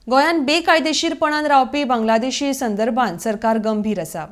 गोंयात बेकायदेशीरपणान रावपी बांगलादेशी संदर्भात सरकार गंभीर आसा।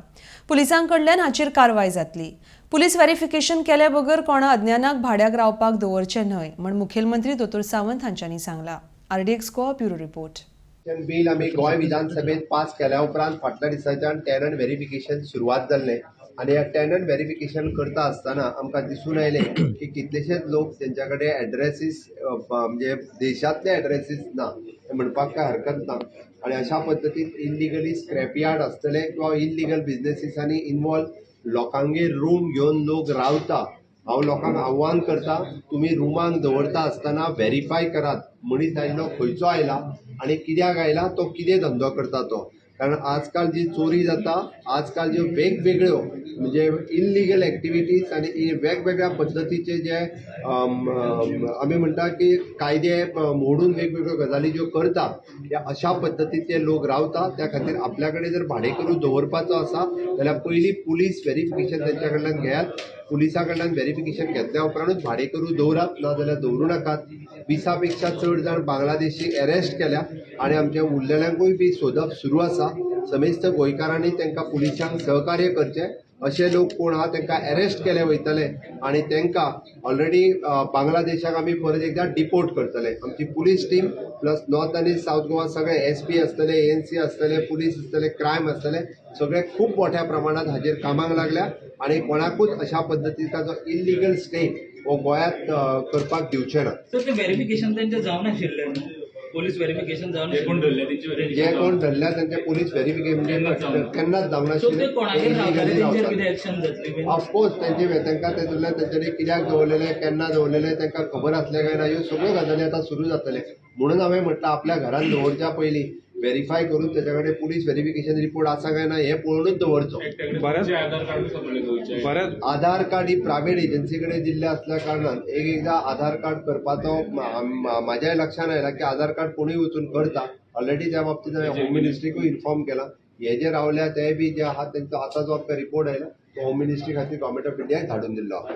पुलिसांकडल्यान हाचेर कारवाय जातली। पुलीस व्हेरिफिकेशन केल्या बगर कोणा अज्ञानाक भाड्याक रावपाक दवरचे न्हय म्हण मुखेलमंत्री दोतोर सावंत हांच्यांनी सांगला। RDX Goa bureau report. Bill आम्ही गोय विधानसभेत पास केल्या उपरांत फाटल्या दिसाच्यान टेनंट व्हेरिफिकेशन सुरवात जाल्ले आणि ह्या टेनंट व्हेरिफिकेशन करता आसतना आमकां दिसून आयले की कितलेशेच लोक तेंच्या कडेन एड्रेसीस म्हणजे देशांतले एड्रेसीस ना म्हणपाक काय हरकत ना आणि अशा पद्दतीन इल्लिगली स्क्रॅप यार्ड आसतले किंवा इल्लिगल बिझनेसीसांनी इन्वॉल्व लोकांगेर रूम घेवन लोक रावता। हांव लोकांक आव्हान करता, तुम्ही रुमांक दवरता आसतना व्हेरीफाय करात मनीस आयलो खंयचो आयला आणि कित्याक आयला, तो कितें धंदो करता तो। कारण आजकाल जी चोरी जाता, आजकाल ज्यो वेगवेगळ्यो म्हणजे इल्लिगल एक्टिविटीज आणि वेगवेगळ्या पद्दतीचे जे आमी म्हणटा की कायदे मोडून वेगवेगळ्यो गजाली ज्यो करता, त्या अशा पद्दतीचे लोक रावता। त्या खातीर आपल्या कडेन जर भाडेकरू दवरपाचो आसा जाल्यार पयलीं पुलीस व्हेरिफिकेशन तेंच्या कडल्यान घेयात। पुलिसा कडल्यान व्हेरिफिकेशन घेतल्या उपरांतूच भाडेकरू दवरात, ना जाल्यार दवरूं नाकात। 20 पेक्षा चड जाण बांगलादेशी अरेस्ट केल्या आणि आमच्या उरलेल्यांकूय बी सोदप सुरू आसा। समेस्त गोंयकारांनी तांकां पुलिसांक सहकार्य करचें। असे लोक कोण आहा तांकां अरेस्ट केले वयतले आणि तांकां ऑलरेडी बांगलादेशाक आमी परत एकदा डिपोर्ट करतले। आमची पुलीस टीम प्लस नॉर्थ आनी साऊथ गोवा सगळे SP आसतले, ANC आसतले, पुलीस आसतले, क्रायम आसतले, सगळे खूप मोठ्या प्रमाणात हाजेर कामाक लागल्या आणि कोणाकूच अशा पद्दतीचा जो इल्लिगल स्टे हो गोंयांत करपाक दिवचे ना। सर, ते व्हेरिफिकेशन त्यांचे जावन आशिल्ले, पोलीस व्हेरिफिकेशन जावन जे कोण धरल्या त्यांचे पोलीस व्हेरिफिकेशन केन्नाच जावंक नाशिल्लें। ऑफकोर्स तांकां तेंच्यांनी कित्याक दवरलेले, केन्ना दवरलेले तांकां खबर आसले काय ना, ह्यो सगळ्यो गजाली आतां सुरू जातले। म्हणून हांवें म्हटलं आपल्या घरान दवरच्या पयलीं व्हेरीफाय करून त्याच्या कडेन पुलीस व्हेरिफिकेशन रिपोर्ट आसा काय ना हे पळोवनूच दवरचो। आधार कार्ड ही प्रायव्हेट एजन्सी कडेन दिल्ले असल्या कारणान एकदा आधार कार्ड करपाचो म्हाज्याय लक्षान आयला की आधार कार्ड कोणूय वचून करता। ऑलरेडी त्या बाबतींत हांवें होम मिनिस्ट्रीकूय इन्फॉर्म केला। हे जे रावल्या ते बी जे आहात तांचो आतांचो रिपोर्ट आयला तो होम मिनिस्ट्री खातीर गव्हर्मेंट ऑफ इंडियाक धाडून दिल्लो आहा।